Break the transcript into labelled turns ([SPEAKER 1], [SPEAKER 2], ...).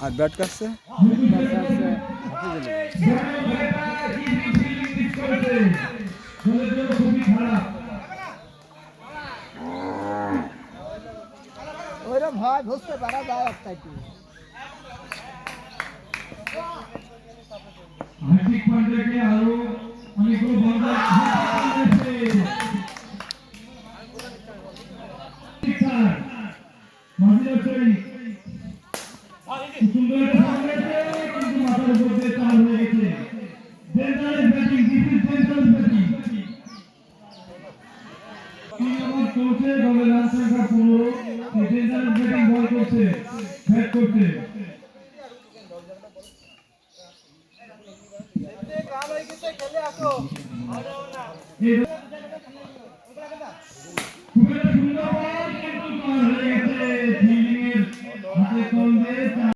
[SPEAKER 1] আর bat কাটছে
[SPEAKER 2] ওইরা ভয় বুঝতে পারা যায় একটা কি
[SPEAKER 3] হার্দিক পান্ডেকে আরো অনেকগুলো বল খেলে আসো